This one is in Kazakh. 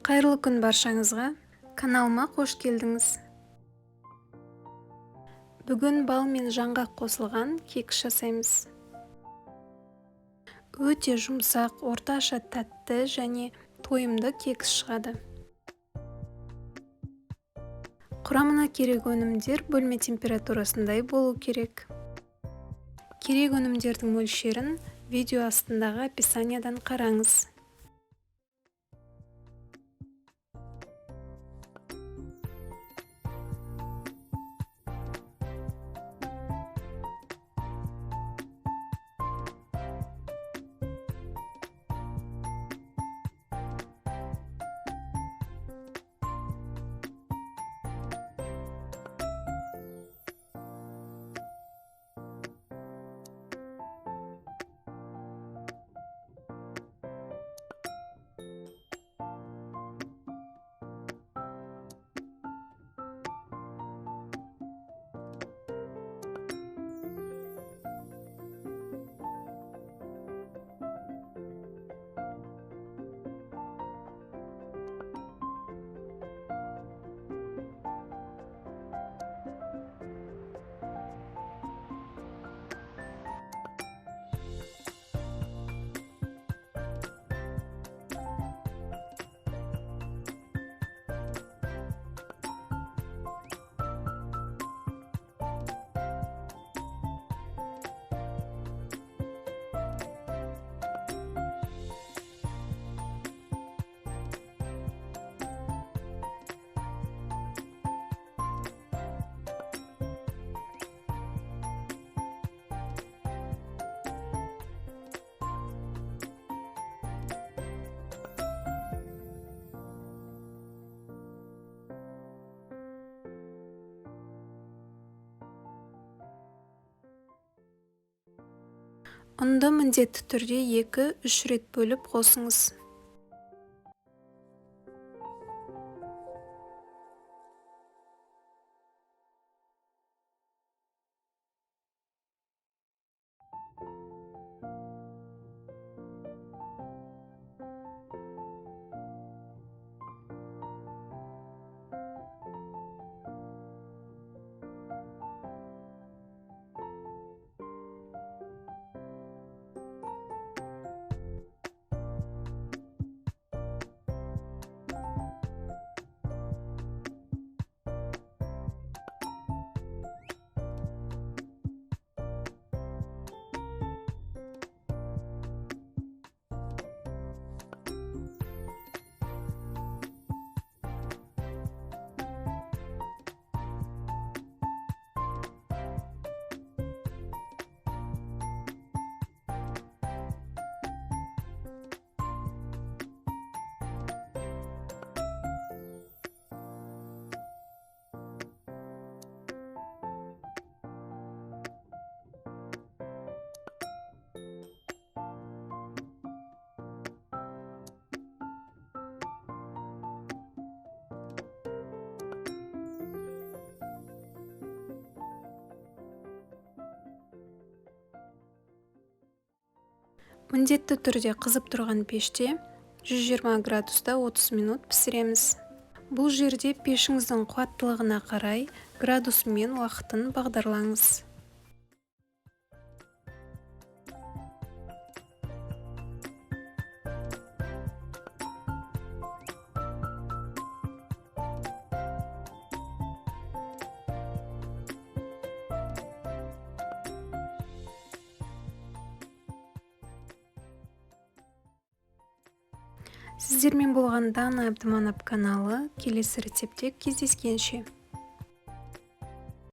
Қайырлы күн баршаңызға, каналыма қош келдіңіз. Бүгін бал мен жаңғақ қосылған кекс жасаймыз. Өте жұмсақ, орташа тәтті және тойымды кекс шығады. Құрамына керек өнімдер бөлме температурасындай болу керек. Керек өнімдердің мөлшерін видео астындағы описаниядан қараңыз. Ұнды міндетті түрде 2-3 рет бөліп қосыңыз. Міндетті түрде қызып тұрған пеште 120 градуста 30 минут пісіреміз. Бұл жерде пешіңіздің қуаттылығына қарай градусы мен уақытын бағдарлаңыз. Сіздермен болған Дана Абдыманап каналы. Келесі рецептте кездескенше.